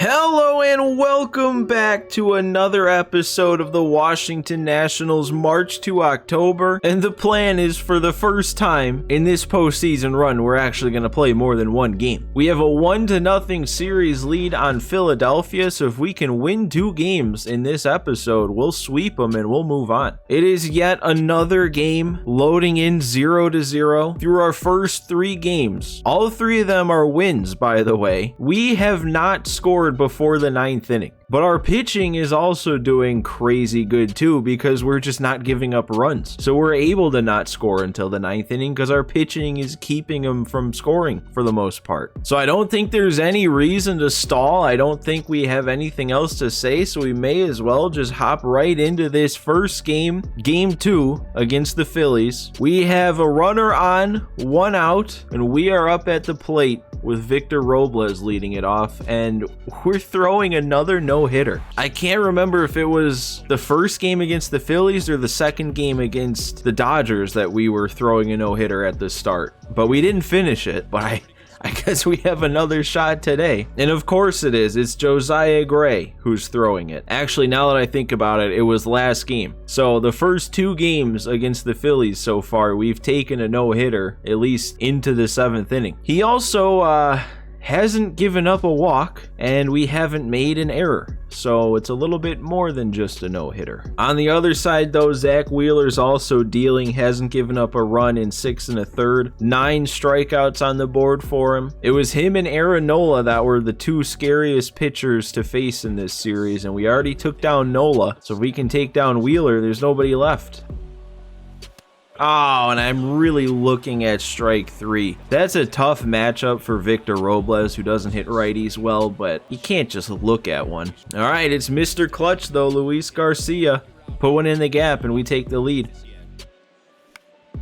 Hello and welcome back to another episode of the Washington Nationals March to October, and the plan is for the first time in this postseason run we're actually going to play more than one game. We have a 1-0 series lead on Philadelphia, so if we can win 2 games in this episode, we'll sweep them and we'll move on. It is yet another game loading in 0-0 through our first 3 games. All 3 of them are wins, by the way. We have not scored before the 9th inning. But our pitching is also doing crazy good too, because we're just not giving up runs. So we're able to not score until the 9th inning because our pitching is keeping them from scoring for the most part. So I don't think there's any reason to stall. I don't think we have anything else to say, so we may as well just hop right into this first game, game 2 against the Phillies. We have a runner on, 1 out, and we are up at the plate with Victor Robles leading it off, and we're throwing another no-hitter. I can't remember if it was the first game against the Phillies or the second game against the Dodgers that we were throwing a no-hitter at the start, but we didn't finish it. But I guess we have another shot today. And of course it's Josiah Gray who's throwing it. Actually, now that I think about it, it was last game. So the first 2 games against the Phillies so far, we've taken a no-hitter, at least into the 7th inning. He also hasn't given up a walk, and we haven't made an error. So it's a little bit more than just a no-hitter. On the other side though, Zach Wheeler's also dealing, hasn't given up a run in 6 1/3, 9 strikeouts on the board for him. It was him and Aaron Nola that were the 2 scariest pitchers to face in this series, and we already took down Nola, so if we can take down Wheeler, there's nobody left. Oh, and I'm really looking at strike 3. That's a tough matchup for Victor Robles, who doesn't hit righties well, but you can't just look at one. All right, it's Mr. Clutch, though, Luis Garcia. Put one in the gap, and we take the lead.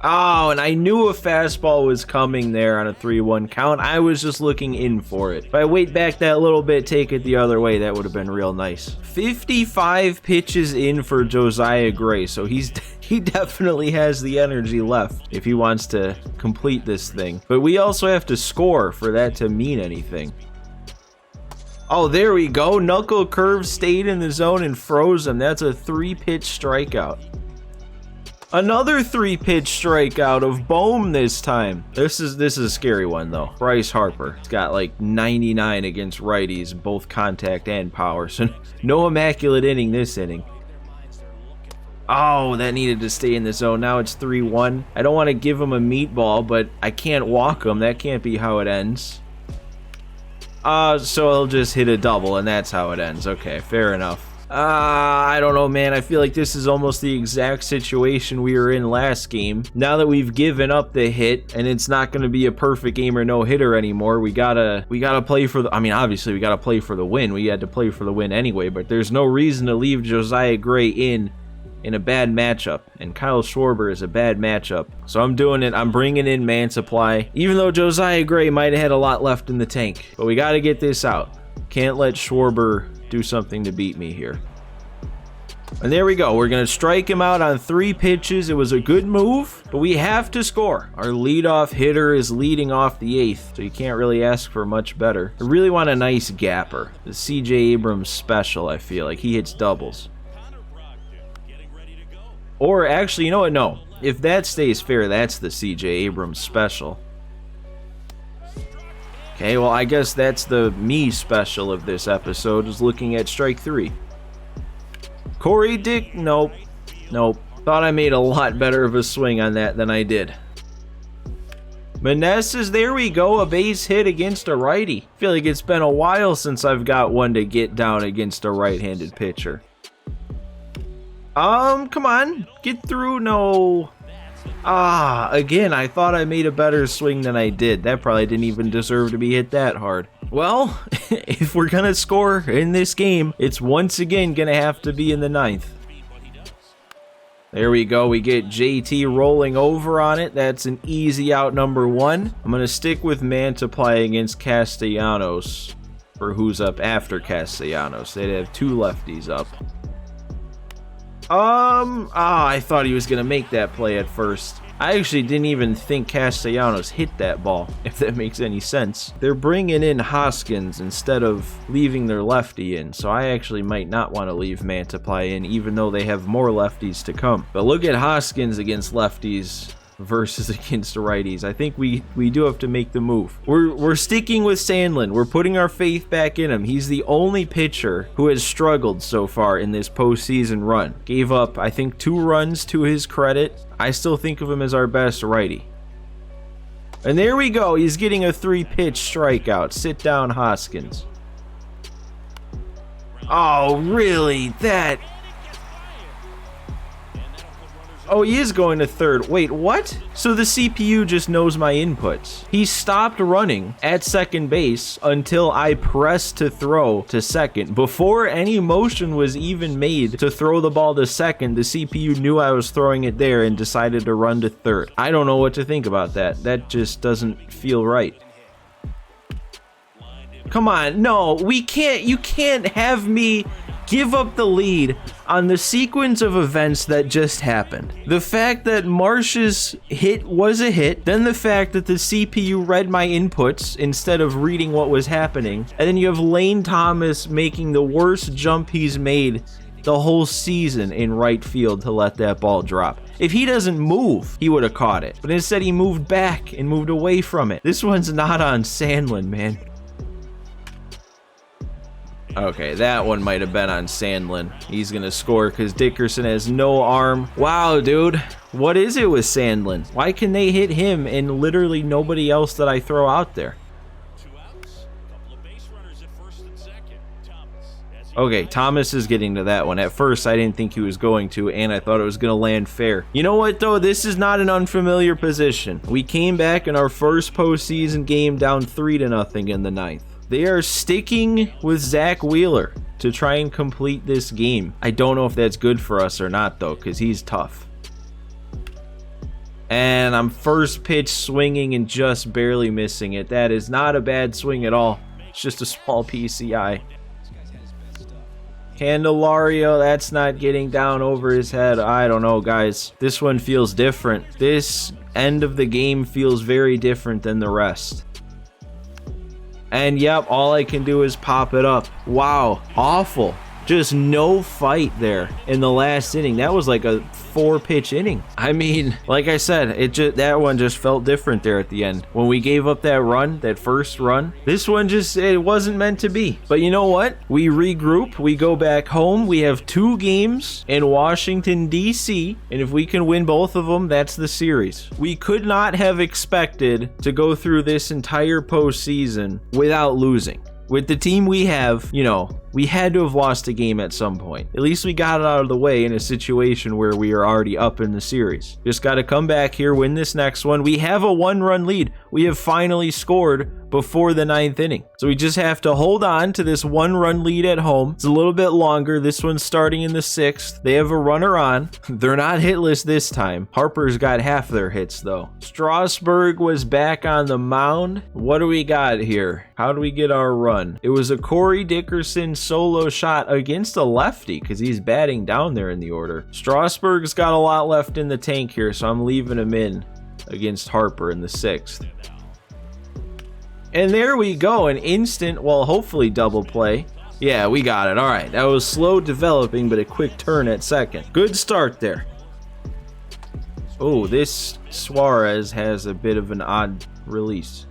Oh, and I knew a fastball was coming there on a 3-1 count. I was just looking in for it. If I wait back that little bit, take it the other way, that would have been real nice. 55 pitches in for Josiah Gray, so he definitely has the energy left if he wants to complete this thing. But we also have to score for that to mean anything. Oh, there we go. Knuckle curve stayed in the zone and froze him. That's a 3-pitch strikeout. Another 3-pitch strikeout of Bohm this time. This is a scary one though. Bryce Harper. He's got like 99 against righties, both contact and power. So no immaculate inning this inning. Oh, that needed to stay in the zone. Now it's 3-1. I don't want to give him a meatball, but I can't walk him. That can't be how it ends. So he'll just hit a double, and that's how it ends. Okay, fair enough. I don't know, man. I feel like this is almost the exact situation we were in last game. Now that we've given up the hit and it's not going to be a perfect game or no hitter anymore, we gotta play for the, I mean, obviously we gotta play for the win. We had to play for the win anyway, but there's no reason to leave Josiah Gray in a bad matchup, and Kyle Schwarber is a bad matchup. So I'm doing it. I'm bringing in man supply, even though Josiah Gray might have had a lot left in the tank, but we got to get this out. Can't let Schwarber do something to beat me here. And there we go. We're going to strike him out on 3 pitches. It was a good move, but we have to score. Our leadoff hitter is leading off the 8th, so you can't really ask for much better. I really want a nice gapper. The CJ Abrams special, I feel like. He hits doubles. Or actually, you know what? No. If that stays fair, that's the CJ Abrams special. Okay, well, I guess that's the me special of this episode, is looking at strike 3. Corey Dick, nope. Thought I made a lot better of a swing on that than I did. Meneses, there we go, a base hit against a righty. I feel like it's been a while since I've got one to get down against a right-handed pitcher. Come on, get through, no. Again, I thought I made a better swing than I did. That probably didn't even deserve to be hit that hard. Well, if we're gonna score in this game, it's once again gonna have to be in the 9th. There we go. We get JT rolling over on it. That's an easy out number 1. I'm gonna stick with Mantiply against Castellanos for who's up after Castellanos. They'd have 2 lefties up. I thought he was gonna make that play at first. I actually didn't even think Castellanos hit that ball, if that makes any sense. They're bringing in Hoskins instead of leaving their lefty in, so I actually might not want to leave Mantiply in, even though they have more lefties to come. But look at Hoskins against lefties versus against righties. I think we do have to make the move. We're sticking with Sandlin. We're putting our faith back in him. He's the only pitcher who has struggled so far in this postseason run. Gave up, I think, 2 runs to his credit. I still think of him as our best righty. And there we go. He's getting a 3-pitch strikeout. Sit down, Hoskins. Oh, really? That... Oh, he is going to third. Wait, what? So the CPU just knows my inputs. He stopped running at second base until I pressed to throw to second. Before any motion was even made to throw the ball to second, the CPU knew I was throwing it there and decided to run to third. I don't know what to think about that. That just doesn't feel right. Come on, no, we can't. You can't have me give up the lead on the sequence of events that just happened. The fact that Marsh's hit was a hit, then the fact that the CPU read my inputs instead of reading what was happening, and then you have Lane Thomas making the worst jump he's made the whole season in right field to let that ball drop. If he doesn't move, he would have caught it, but instead he moved back and moved away from it. This one's not on Sandlin, man. Okay, that one might have been on Sandlin. He's gonna score because Dickerson has no arm. Wow, dude. What is it with Sandlin? Why can they hit him and literally nobody else that I throw out there? Okay, Thomas is getting to that one. At first, I didn't think he was going to, and I thought it was going to land fair. You know what, though? This is not an unfamiliar position. We came back in our first postseason game down 3-0 in the 9th. They are sticking with Zach Wheeler to try and complete this game. I don't know if that's good for us or not, though, because he's tough. And I'm first pitch swinging and just barely missing it. That is not a bad swing at all. It's just a small PCI. Candelario, that's not getting down over his head. I don't know, guys. This one feels different. This end of the game feels very different than the rest. And yep, all I can do is pop it up. Wow, awful. Just no fight there in the last inning. That was like a 4-pitch inning. I mean, like I said, that one just felt different there at the end. When we gave up that run, that first run, this one just, it wasn't meant to be. But you know what? We regroup, we go back home. We have 2 games in Washington, D.C., and if we can win both of them, that's the series. We could not have expected to go through this entire postseason without losing. With the team we have, you know, we had to have lost a game at some point. At least we got it out of the way in a situation where we are already up in the series. Just got to come back here, win this next one. We have a 1-run lead. We have finally scored before the 9th inning. So we just have to hold on to this 1-run lead at home. It's a little bit longer. This one's starting in the 6th. They have a runner on. They're not hitless this time. Harper's got half their hits, though. Strasburg was back on the mound. What do we got here? How do we get our run? It was a Corey Dickerson solo shot against a lefty because he's batting down there in the order. Strasburg's got a lot left in the tank here, so I'm leaving him in against Harper in the 6th. And there we go, an instant, well, hopefully double play. Yeah, we got it. All right, that was slow developing, but a quick turn at second. Good start there. Oh, this Suarez has a bit of an odd release.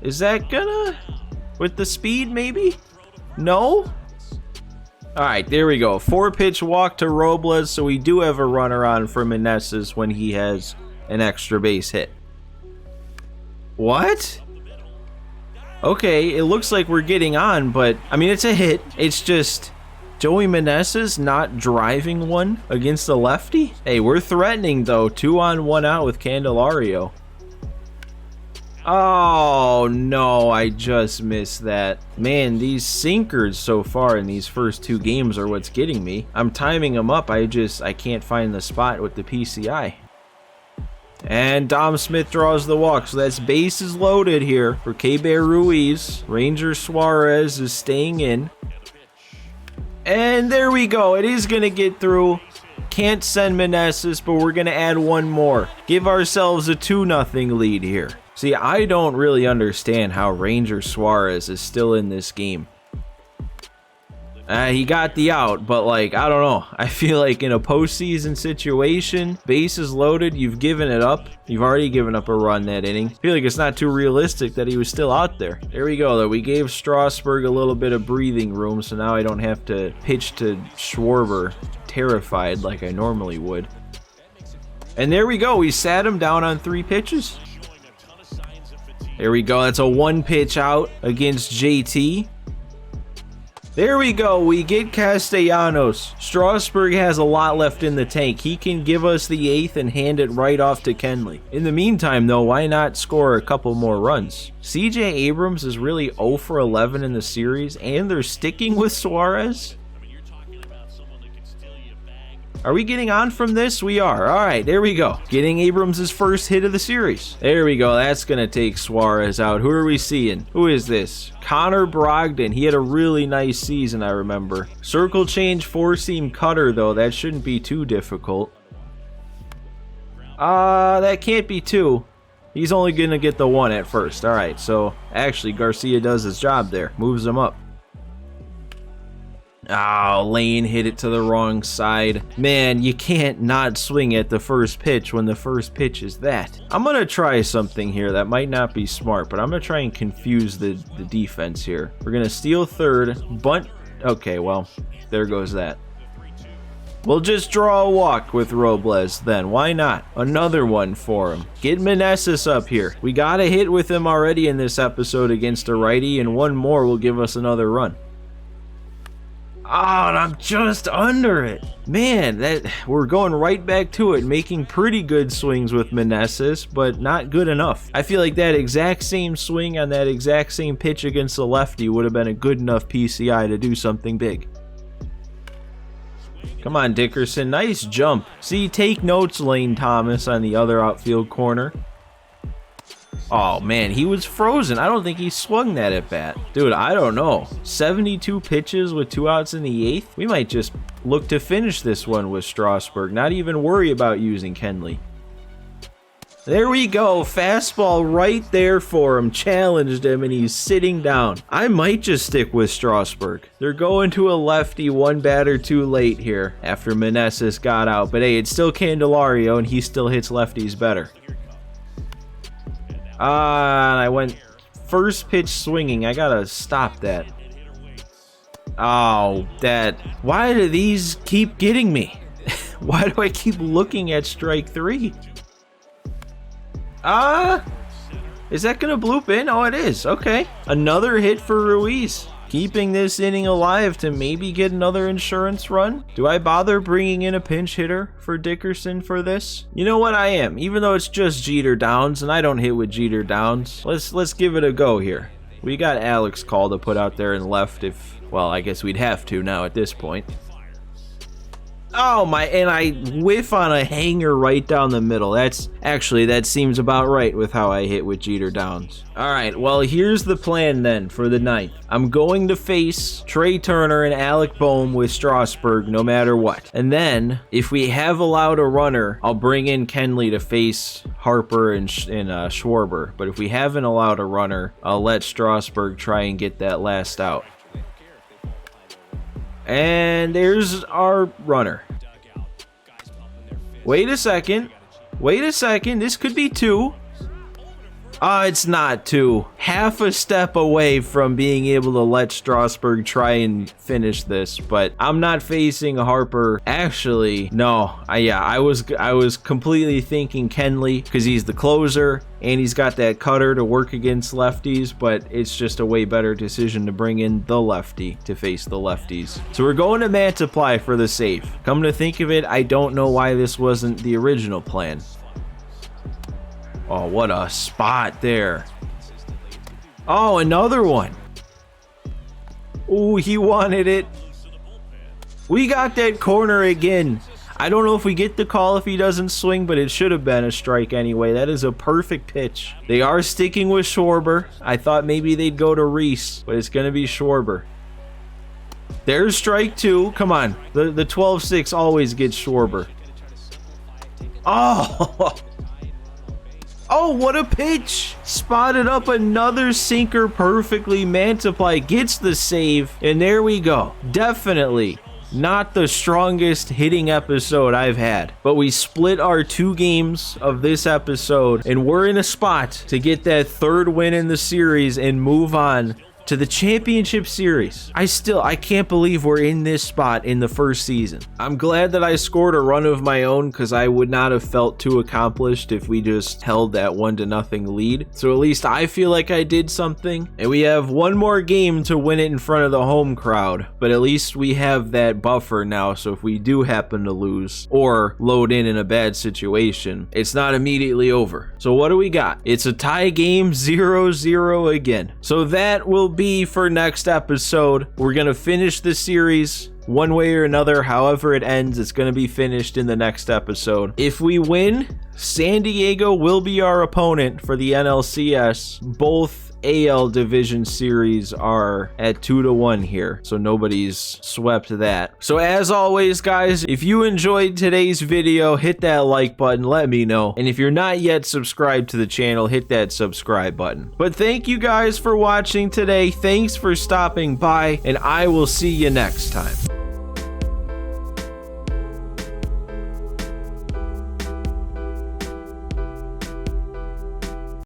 Is that gonna... with the speed, maybe? No? All right, there we go. 4-pitch walk to Robles, so we do have a runner on for Meneses when he has an extra base hit. What? Okay, it looks like we're getting on, but, I mean, it's a hit. It's just Joey Meneses not driving one against a lefty? Hey, we're threatening, though. 2 on, 1 out with Candelario. Oh, no, I just missed that. Man, these sinkers so far in these first 2 games are what's getting me. I'm timing them up. I can't find the spot with the PCI. And Dom Smith draws the walk, so that's bases loaded here for Keibert Ruiz. Ranger Suarez is staying in. And there we go. It is going to get through. Can't send Meneses, but we're going to add one more. Give ourselves a 2-0 lead here. See, I don't really understand how Ranger Suarez is still in this game. He got the out, but like, I don't know. I feel like in a postseason situation, bases loaded, you've given it up. You've already given up a run that inning. I feel like it's not too realistic that he was still out there. There we go, though. We gave Strasburg a little bit of breathing room, so now I don't have to pitch to Schwarber terrified like I normally would. And there we go. We sat him down on 3 pitches. There we go. That's a 1-pitch out against JT. There we go, we get Castellanos. Strasburg has a lot left in the tank. He can give us the 8th and hand it right off to Kenley. In the meantime, though, why not score a couple more runs? CJ Abrams is really 0 for 11 in the series, and they're sticking with Suarez? Are we getting on from this? We are. All right, there we go. Getting Abrams' first hit of the series. There we go. That's going to take Suarez out. Who are we seeing? Who is this? Connor Brogdon. He had a really nice season, I remember. Circle change, 4-seam cutter, though. That shouldn't be too difficult. That can't be 2. He's only going to get the 1 at first. All right, so actually Garcia does his job there. Moves him up. Oh, Lane hit it to the wrong side. Man, you can't not swing at the first pitch when the first pitch is that. I'm going to try something here that might not be smart, but I'm going to try and confuse the defense here. We're going to steal third, bunt. Okay, well, there goes that. We'll just draw a walk with Robles then. Why not? Another one for him. Get Meneses up here. We got a hit with him already in this episode against a righty, and one more will give us another run. Oh, and I'm just under it. Man, we're going right back to it, making pretty good swings with Meneses, but not good enough. I feel like that exact same swing on that exact same pitch against the lefty would have been a good enough PCI to do something big. Come on, Dickerson. Nice jump. See, take notes, Lane Thomas on the other outfield corner. Oh, man, he was frozen. I don't think he swung that at bat. Dude, I don't know. 72 pitches with 2 outs in the 8th? We might just look to finish this one with Strasburg. Not even worry about using Kenley. There we go. Fastball right there for him. Challenged him, and he's sitting down. I might just stick with Strasburg. They're going to a lefty, 1 batter too late here after Meneses got out. But hey, it's still Candelario, and he still hits lefties better. And I went first pitch swinging. I gotta stop that. Oh, why do these keep getting me? Why do I keep looking at strike 3? Is that gonna bloop in? Oh, it is. Okay. Another hit for Ruiz. Keeping this inning alive to maybe get another insurance run? Do I bother bringing in a pinch hitter for Dickerson for this? You know what, I am. Even though it's just Jeter Downs, and I don't hit with Jeter Downs, let's give it a go here. We got Alex Call to put out there in left if, well, I guess we'd have to now at this point. Oh my, and I whiff on a hanger right down the middle. That seems about right with how I hit with Jeter Downs. Alright, well here's the plan then for the 9th. I'm going to face Trey Turner and Alec Boehm with Strasburg no matter what. And then, if we have allowed a runner, I'll bring in Kenley to face Harper and Schwarber. But if we haven't allowed a runner, I'll let Strasburg try and get that last out. And there's our runner. Wait a second. This could be 2. It's not 2. Half a step away from being able to let Strasburg try and finish this, but I'm not facing Harper. Actually, no. I was completely thinking Kenley because he's the closer and he's got that cutter to work against lefties, but it's just a way better decision to bring in the lefty to face the lefties. So we're going to Mantiply for the save. Come to think of it, I don't know why this wasn't the original plan. Oh, what a spot there. Oh, another one. Oh, he wanted it. We got that corner again. I don't know if we get the call if he doesn't swing, but it should have been a strike anyway. That is a perfect pitch. They are sticking with Schwarber. I thought maybe they'd go to Reese, but it's going to be Schwarber. There's strike 2. Come on. The 12-6 always gets Schwarber. Oh! Oh, what a pitch! Spotted up another sinker perfectly. Mantiply gets the save, and there we go. Definitely not the strongest hitting episode I've had, but we split our 2 games of this episode, and we're in a spot to get that 3rd win in the series and move on to the championship series. I can't believe we're in this spot in the first season. I'm glad that I scored a run of my own, because I would not have felt too accomplished if we just held that 1-0 lead. So at least I feel like I did something, and we have one more game to win it in front of the home crowd, but at least we have that buffer now, so if we do happen to lose or load in a bad situation, it's not immediately over. So what do we got? It's a tie game, 0-0 again. So that will be for next episode. We're gonna finish the series one way or another. However it ends, it's gonna be finished in the next episode. If we win, San Diego will be our opponent for the NLCS. Both AL division series are at 2-1 here, so nobody's swept that. So as always, guys, if you enjoyed today's video, hit that like button, let me know, and if you're not yet subscribed to the channel, hit that subscribe button. But thank you guys for watching today. Thanks for stopping by, and I will see you next time.